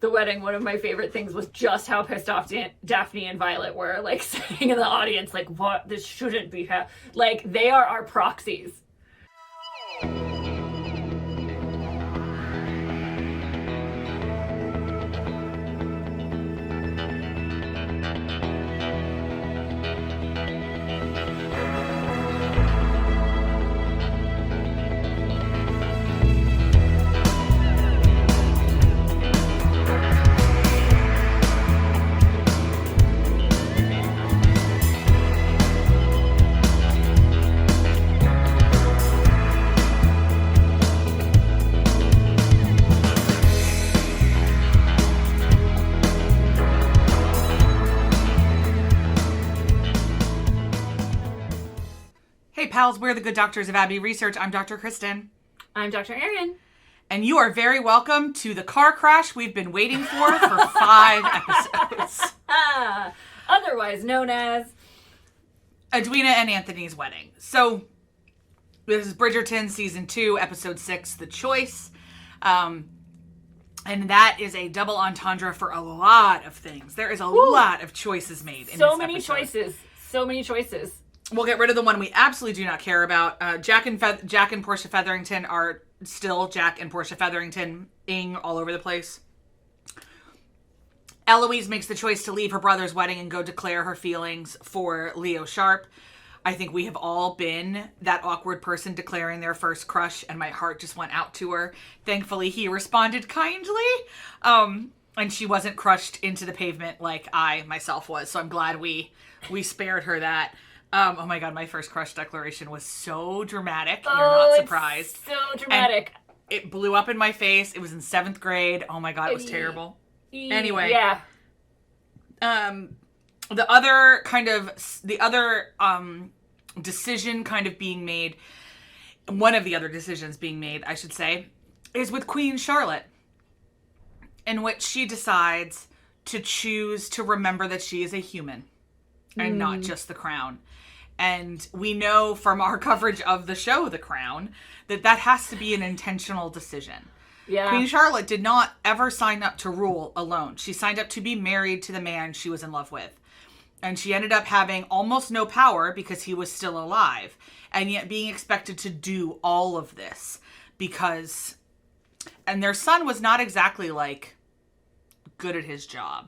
the wedding, one of my favorite things was just how pissed off Daphne and Violet were, like, sitting in the audience, like, what? This shouldn't be like, they are our proxies. Pals, we're the Good Doctors of Abbey Research. I'm Dr. Kristen. I'm Dr. Erin. And you are very welcome to the car crash we've been waiting for 5 episodes. Otherwise known as Edwina and Anthony's wedding. So, this is Bridgerton, Season 2, Episode 6, The Choice. And that is a double entendre for a lot of things. There is a lot of choices made in this episode. So many choices. We'll get rid of the one we absolutely do not care about. Jack and Portia Featherington are still Jack and Portia Featherington-ing all over the place. Eloise makes the choice to leave her brother's wedding and go declare her feelings for Leo Sharp. I think we have all been that awkward person declaring their first crush, and my heart just went out to her. Thankfully, he responded kindly, and she wasn't crushed into the pavement like I myself was. So I'm glad we spared her that. Oh my God, my first crush declaration was so dramatic. You're not surprised. It's so dramatic. And it blew up in my face. It was in 7th grade. Oh my God, it was terrible. Anyway. Yeah. The other decision kind of being made, one of the other decisions being made, I should say, is with Queen Charlotte, in which she decides to choose to remember that she is a human and not just the crown. And we know from our coverage of the show, The Crown, that has to be an intentional decision. Yeah. Queen Charlotte did not ever sign up to rule alone. She signed up to be married to the man she was in love with. And she ended up having almost no power because he was still alive. And yet being expected to do all of this because... And their son was not exactly, like, good at his job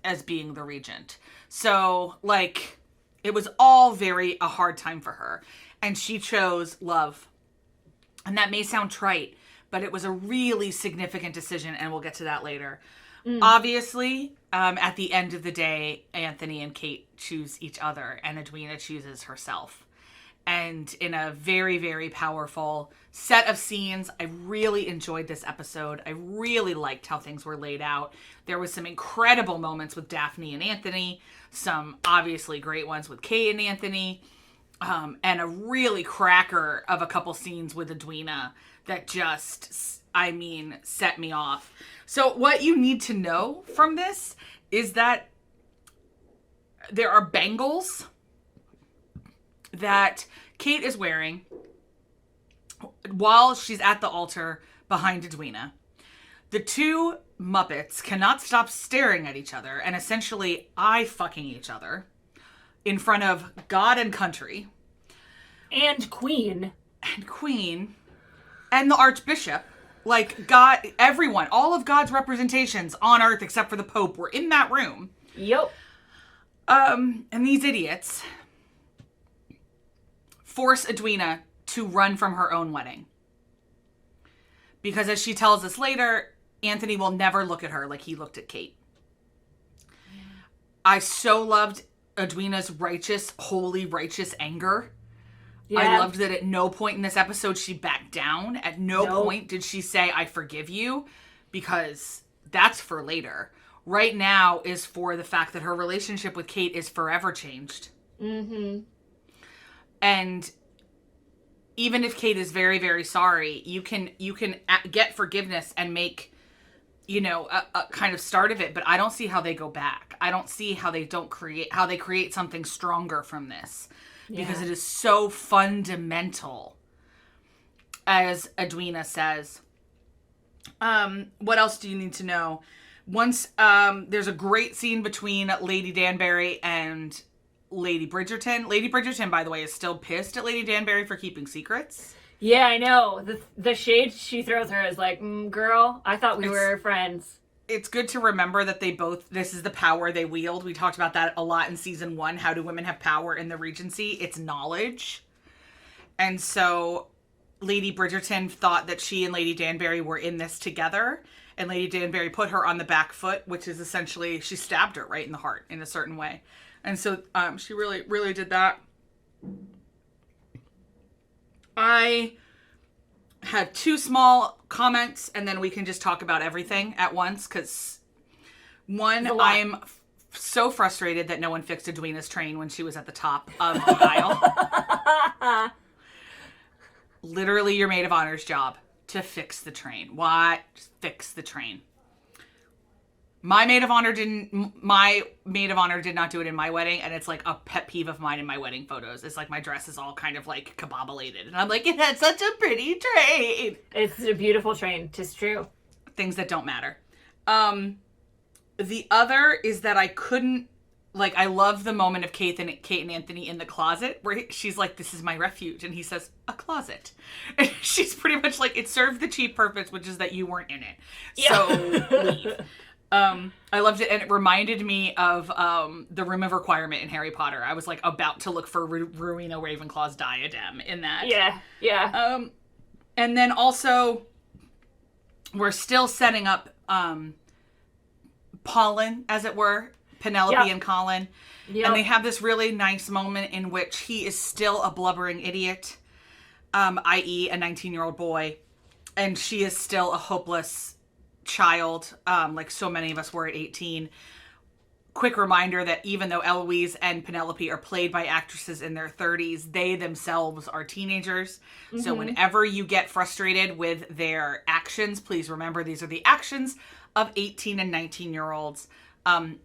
as being the regent. So, like... It was all a hard time for her. And she chose love. And that may sound trite, but it was a really significant decision, and we'll get to that later. Obviously, at the end of the day, Anthony and Kate choose each other, and Edwina chooses herself. And in a very, very powerful set of scenes, I really enjoyed this episode. I really liked how things were laid out. There was some incredible moments with Daphne and Anthony, some obviously great ones with Kate and Anthony, and a really cracker of a couple scenes with Edwina that just, set me off. So what you need to know from this is that there are bangles that Kate is wearing while she's at the altar behind Edwina. The two Muppets cannot stop staring at each other and essentially eye-fucking each other in front of God and country. And Queen. And the Archbishop. Like, God, everyone, all of God's representations on Earth except for the Pope were in that room. Yep. And these idiots force Edwina to run from her own wedding. Because as she tells us later, Anthony will never look at her like he looked at Kate. I so loved Edwina's holy righteous anger. Yeah. I loved that at no point in this episode she backed down. At no point did she say, I forgive you, because that's for later. Right now is for the fact that her relationship with Kate is forever changed. Mm-hmm. And even if Kate is very, very sorry, you can get forgiveness and make, a kind of start of it. But I don't see how they go back. I don't see how they create something stronger from this, because it is so fundamental, as Edwina says. What else do you need to know? Once there's a great scene between Lady Danbury and Lady Bridgerton. Lady Bridgerton, by the way, is still pissed at Lady Danbury for keeping secrets. Yeah, I know. The shade she throws her is like, girl, I thought we were friends. It's good to remember that this is the power they wield. We talked about that a lot in season 1. How do women have power in the Regency? It's knowledge. And so Lady Bridgerton thought that she and Lady Danbury were in this together. And Lady Danbury put her on the back foot, which is essentially, she stabbed her right in the heart in a certain way. And so she really, really did that. I have 2 small comments, and then we can just talk about everything at once, because one, I'm so frustrated that no one fixed Edwina's train when she was at the top of the aisle. Literally your maid of honor's job to fix the train. Why? Just fix the train. My maid of honor did not do it in my wedding, and it's like a pet peeve of mine in my wedding photos. It's like my dress is all kind of like kabobulated, and I'm like, it had such a pretty train. It's a beautiful train. 'Tis true. Things that don't matter. The other is that I couldn't, like, I love the moment of Kate and Anthony in the closet where she's like, this is my refuge, and he says, a closet. And she's pretty much like, it served the chief purpose, which is that you weren't in it. Yeah. So leave. I loved it, and it reminded me of the room of requirement in Harry Potter. I was like about to look for Rowena Ravenclaw's diadem in that. Yeah. And then also, we're still setting up Pollen, as it were, Penelope and Colin. Yep. And they have this really nice moment in which he is still a blubbering idiot, i.e. a 19-year-old boy, and she is still a hopeless child, like so many of us were at 18. Quick reminder that even though Eloise and Penelope are played by actresses in their 30s, they themselves are teenagers. Mm-hmm. So whenever you get frustrated with their actions, please remember these are the actions of 18 and 19-year-olds,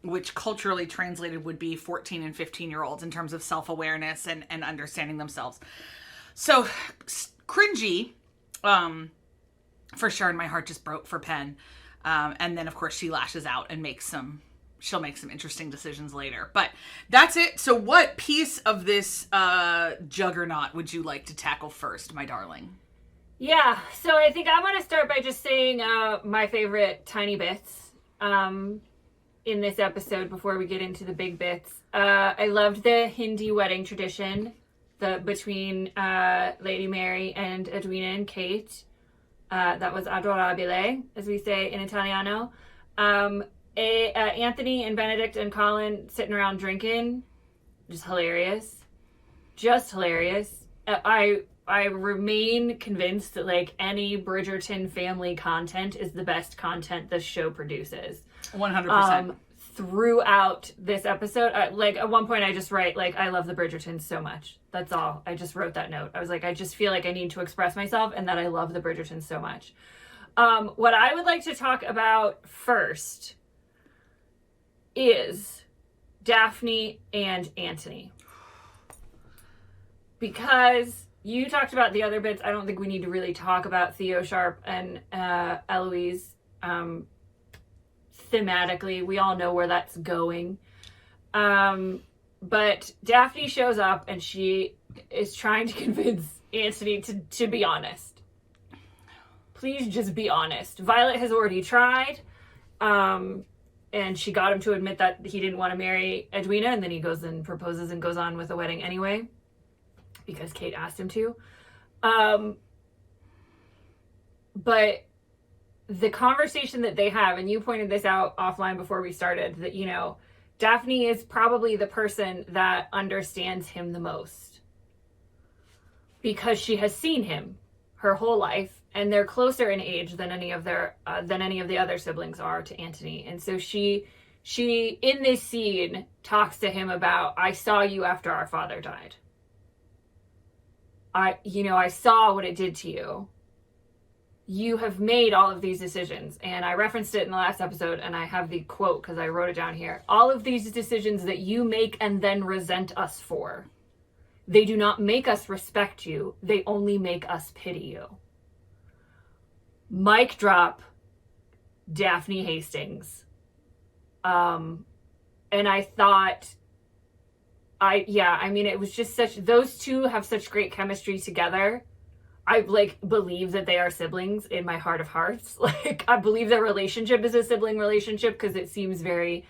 which culturally translated would be 14 and 15-year-olds in terms of self-awareness and understanding themselves. So cringy, for sure, and my heart just broke for Pen. And then, of course, she lashes out and she'll make some interesting decisions later. But that's it. So what piece of this juggernaut would you like to tackle first, my darling? Yeah, so I think I want to start by just saying my favorite tiny bits in this episode before we get into the big bits. I loved the Hindi wedding tradition between Lady Mary and Edwina and Kate. That was adorabile, as we say in Italiano. Anthony and Benedict and Colin sitting around drinking, just hilarious. Just hilarious. I remain convinced that, like, any Bridgerton family content is the best content this show produces. 100%. Throughout this episode, like, at one point I just write, like, I love the Bridgertons so much. That's all. I just wrote that note. I was like, I just feel like I need to express myself and that I love the Bridgertons so much. What I would like to talk about first is Daphne and Anthony. Because you talked about the other bits. I don't think we need to really talk about Theo Sharp and Eloise thematically. We all know where that's going. But Daphne shows up and she is trying to convince Anthony to be honest. Please just be honest. Violet has already tried. And she got him to admit that he didn't want to marry Edwina, and then he goes and proposes and goes on with the wedding anyway, because Kate asked him to. But the conversation that they have, and you pointed this out offline before we started, that, you know, Daphne is probably the person that understands him the most. Because she has seen him her whole life, and they're closer in age than any of the other siblings are to Anthony. And so she in this scene talks to him about, I saw you after our father died. I saw what it did to you. You have made all of these decisions. And I referenced it in the last episode, and I have the quote because I wrote it down here. All of these decisions that you make and then resent us for. They do not make us respect you. They only make us pity you. Mic drop, Daphne Hastings. And I thought, I mean, it was just those two have such great chemistry together. I like believe that they are siblings in my heart of hearts. Like, I believe their relationship is a sibling relationship because it seems very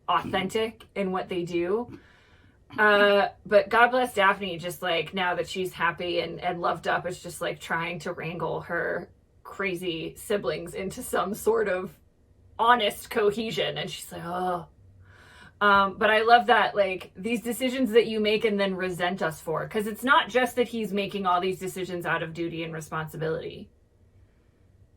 authentic in what they do. But God bless Daphne, just like now that she's happy and loved up, is just like trying to wrangle her crazy siblings into some sort of honest cohesion. And she's like, oh. But I love that, like, these decisions that you make and then resent us for, because it's not just that he's making all these decisions out of duty and responsibility.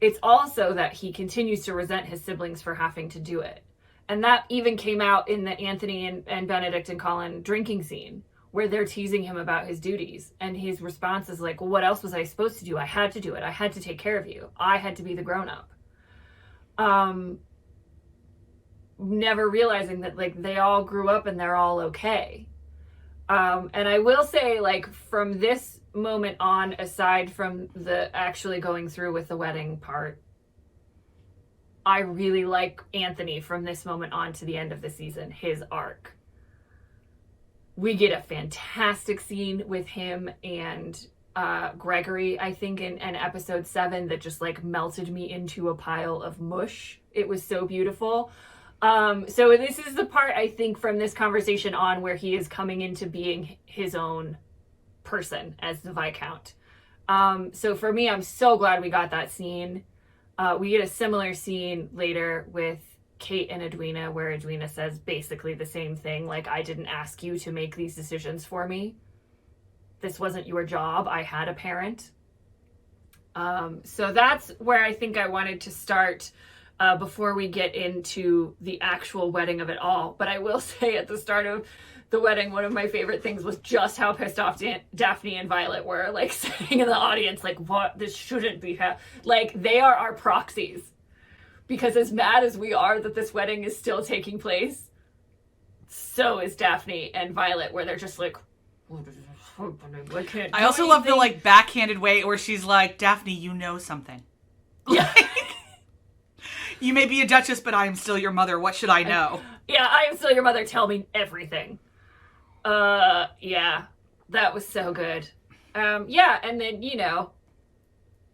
It's also that he continues to resent his siblings for having to do it. And that even came out in the Anthony and Benedict and Colin drinking scene, where they're teasing him about his duties. And his response is like, well, what else was I supposed to do? I had to do it. I had to take care of you. I had to be the grown-up. Never realizing that, like, they all grew up and they're all okay. And I will say, like, from this moment on, aside from the actually going through with the wedding part, I really like Anthony from this moment on to the end of the season, his arc. We get a fantastic scene with him and Gregory, I think, in episode 7 that just, like, melted me into a pile of mush. It was so beautiful. So this is the part, I think, from this conversation on where he is coming into being his own person as the Viscount. So for me, I'm so glad we got that scene. We get a similar scene later with Kate and Edwina, where Edwina says basically the same thing. Like, I didn't ask you to make these decisions for me. This wasn't your job. I had a parent. So that's where I think I wanted to start before we get into the actual wedding of it all. But I will say at the start of the wedding, one of my favorite things was just how pissed off Daphne and Violet were, like, sitting in the audience, like, what? This shouldn't be like, they are our proxies. Because as mad as we are that this wedding is still taking place, so is Daphne and Violet, where they're just like, I also love the, like, backhanded way where she's like, Daphne, you know something. Yeah. You may be a duchess, but I am still your mother. What should I know? Yeah, I am still your mother. Tell me everything. Yeah, that was so good. Yeah, and then, you know,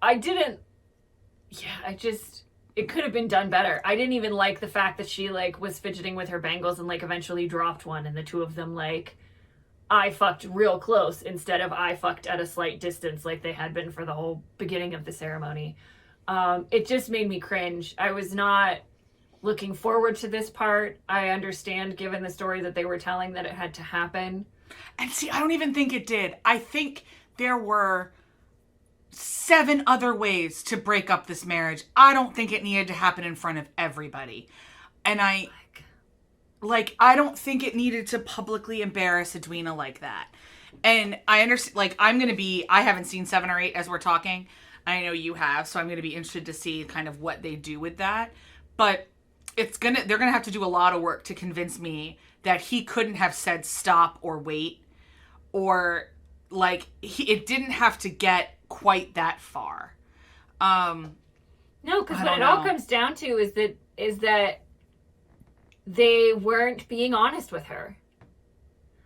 it could have been done better. I didn't even like the fact that she, like, was fidgeting with her bangles and, like, eventually dropped one, and the two of them, like, I fucked real close instead of I fucked at a slight distance like they had been for the whole beginning of the ceremony. It just made me cringe. I was not looking forward to this part. I understand, given the story that they were telling, that it had to happen. And see, I don't even think it did. I think there were 7 other ways to break up this marriage. I don't think it needed to happen in front of everybody. And I don't think it needed to publicly embarrass Edwina like that. And I understand, like, I haven't seen 7 or 8 as we're talking. I know you have, so I'm going to be interested to see kind of what they do with that. But they're going to have to do a lot of work to convince me that he couldn't have said stop or wait, or, like, it didn't have to get quite that far. No, because what it all comes down to is that they weren't being honest with her.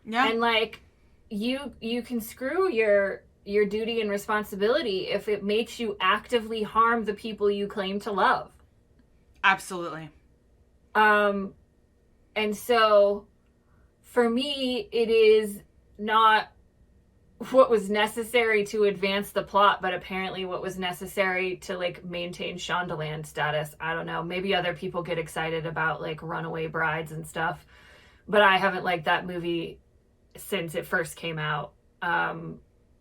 Yeah. And, like, you can screw your duty and responsibility if it makes you actively harm the people you claim to love. Absolutely. And so for me, it is not what was necessary to advance the plot, but apparently what was necessary to, like, maintain Shondaland status. I don't know. Maybe other people get excited about, like, runaway brides and stuff, but I haven't liked that movie since it first came out.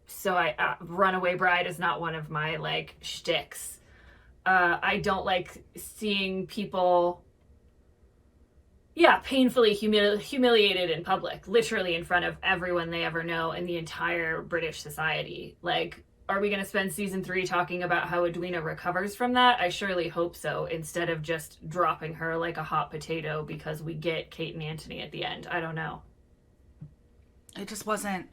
So Runaway Bride is not one of my, like, shticks. I don't like seeing people, painfully humiliated in public, literally in front of everyone they ever know in the entire British society. Like, are we going to spend season 3 talking about how Edwina recovers from that? I surely hope so, instead of just dropping her like a hot potato because we get Kate and Anthony at the end. I don't know. It just wasn't...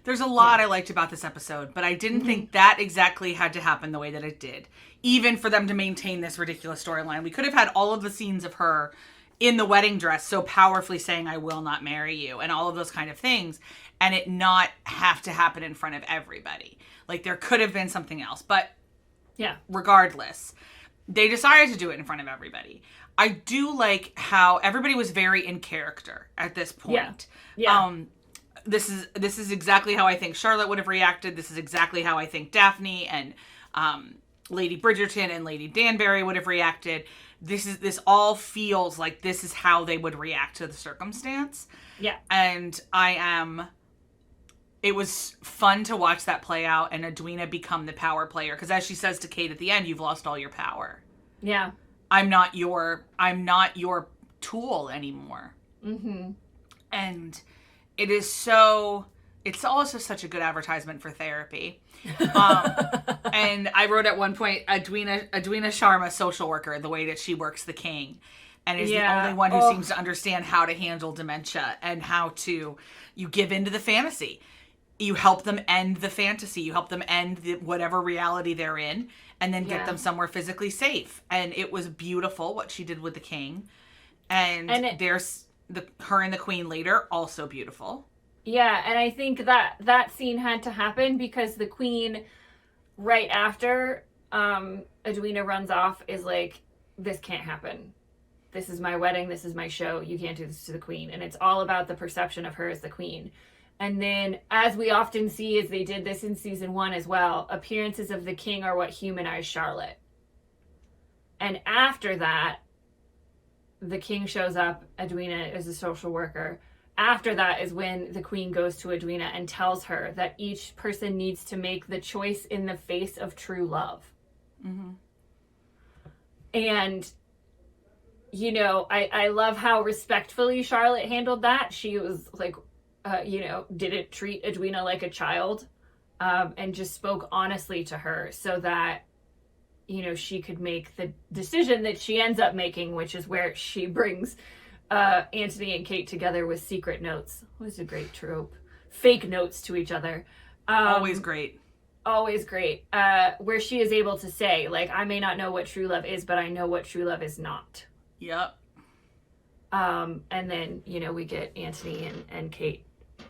There's a lot I liked about this episode, but I didn't think that exactly had to happen the way that it did. Even for them to maintain this ridiculous storyline. We could have had all of the scenes of her in the wedding dress so powerfully saying, I will not marry you, and all of those kind of things, and it not have to happen in front of everybody. Like, there could have been something else. But yeah, regardless, they decided to do it in front of everybody. I do like how everybody was very in character at this point. Yeah. This is exactly how I think Charlotte would have reacted. This is exactly how I think Daphne and Lady Bridgerton and Lady Danbury would have reacted. This all feels like this is how they would react to the circumstance. Yeah. And it was fun to watch that play out and Edwina become the power player. Because as she says to Kate at the end, you've lost all your power. Yeah. I'm not your tool anymore. Mm-hmm. And it's also such a good advertisement for therapy. And I wrote at one point, Edwina Sharma, social worker, the way that she works the king, and is the only one who seems to understand how to handle dementia and how to, you give into the fantasy. You help them end the fantasy. You help them end whatever reality they're in, and then get them somewhere physically safe. And it was beautiful what she did with the king. And there's her and the queen later, also beautiful. Yeah, and I think that scene had to happen because the queen, right after Edwina runs off, is like, this can't happen. This is my wedding. This is my show. You can't do this to the queen. And it's all about the perception of her as the queen. And then, as we often see, as they did this in season 1 as well, appearances of the king are what humanize Charlotte. And after that, the king shows up. Edwina is a social worker. After that is when the queen goes to Edwina and tells her that each person needs to make the choice in the face of true love. Mm-hmm. And, you know, I love how respectfully Charlotte handled that. She was like, didn't treat Edwina like a child, and just spoke honestly to her so that, you know, she could make the decision that she ends up making, which is where she brings Anthony and Kate together with secret notes. It was a great trope. Fake notes to each other. Always great. Always great. Where she is able to say, like, I may not know what true love is, but I know what true love is not. Yep. And then, you know, we get Anthony and Kate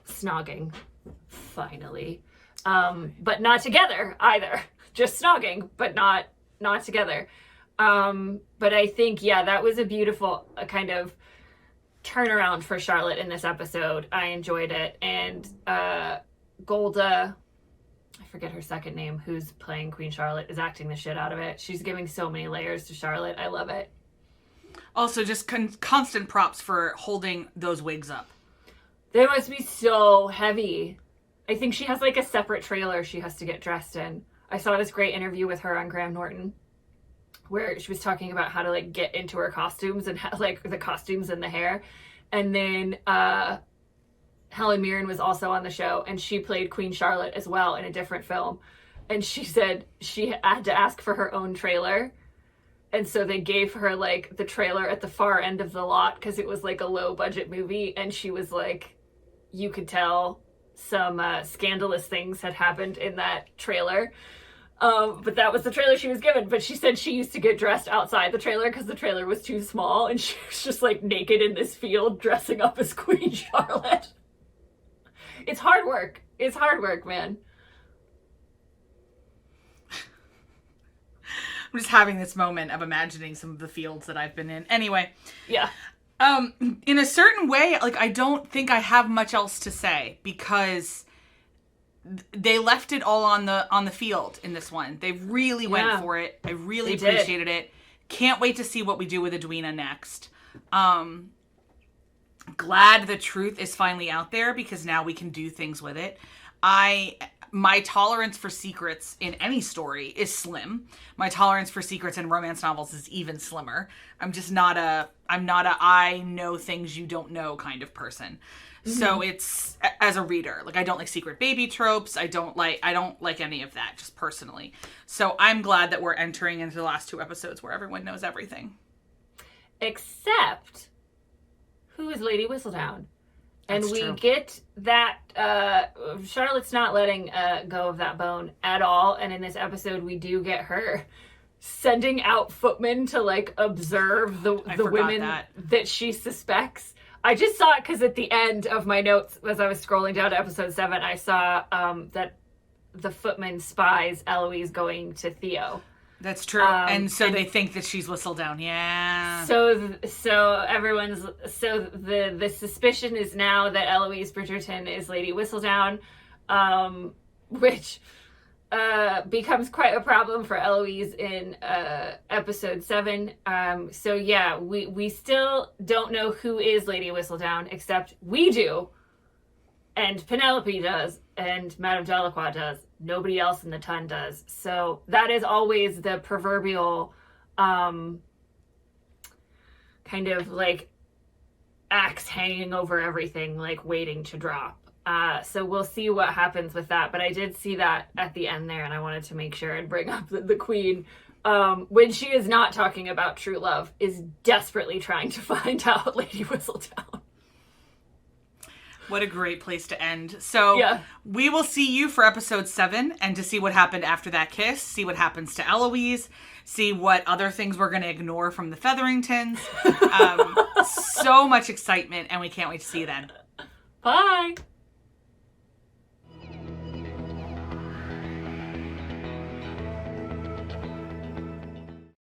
snogging, finally. But not together either. Just snogging, but not together. But I think, that was a beautiful kind of turnaround for Charlotte in this episode. I enjoyed it. And Golda, I forget her second name, who's playing Queen Charlotte, is acting the shit out of it. She's giving so many layers to Charlotte. I love it. Also, just constant props for holding those wigs up. They must be so heavy. I think she has like a separate trailer she has to get dressed in. I saw this great interview with her on Graham Norton where she was talking about how to like get into her costumes and how, like the costumes and the hair. And then Helen Mirren was also on the show and she played Queen Charlotte as well in a different film. And she said she had to ask for her own trailer. And so they gave her like the trailer at the far end of the lot because it was like a low budget movie. And she was like, you could tell some scandalous things had happened in that trailer. But that was the trailer she was given. But she said she used to get dressed outside the trailer because the trailer was too small. And she was just like naked in this field dressing up as Queen Charlotte. It's hard work. It's hard work, man. I'm just having this moment of imagining some of the fields that I've been in. Anyway. Yeah. In a certain way, like, I don't think I have much else to say because they left it all on the field in this one. They really went for it. I really appreciated it. Can't wait to see what we do with Edwina next. Glad the truth is finally out there because now we can do things with it. My tolerance for secrets in any story is slim. My tolerance for secrets in romance novels is even slimmer. I'm not a I know things you don't know kind of person. Mm-hmm. So it's, as a reader, like I don't like secret baby tropes. I don't like any of that, just personally. So I'm glad that we're entering into the last 2 episodes where everyone knows everything. Except, who is Lady Whistledown? And That's we true. get that Charlotte's not letting go of that bone at all. And in this episode, we do get her sending out footmen to like observe the women that she suspects. I just saw it because at the end of my notes, as I was scrolling down to episode 7, I saw that the footman spies Eloise going to Theo. That's true. And they think that she's Whistledown. Yeah. So the suspicion is now that Eloise Bridgerton is Lady Whistledown, which becomes quite a problem for Eloise in episode 7. So yeah, we still don't know who is Lady Whistledown, except we do, and Penelope does, and Madame Delacroix does. Nobody else in the ton does. So that is always the proverbial kind of like axe hanging over everything, like waiting to drop. So we'll see what happens with that. But I did see that at the end there, and I wanted to make sure and bring up the queen, when she is not talking about true love, is desperately trying to find out Lady Whistledown. What a great place to end. So yeah. We will see you for episode 7 and to see what happened after that kiss, see what happens to Eloise, see what other things we're going to ignore from the Featheringtons. So much excitement, and we can't wait to see you then. Bye.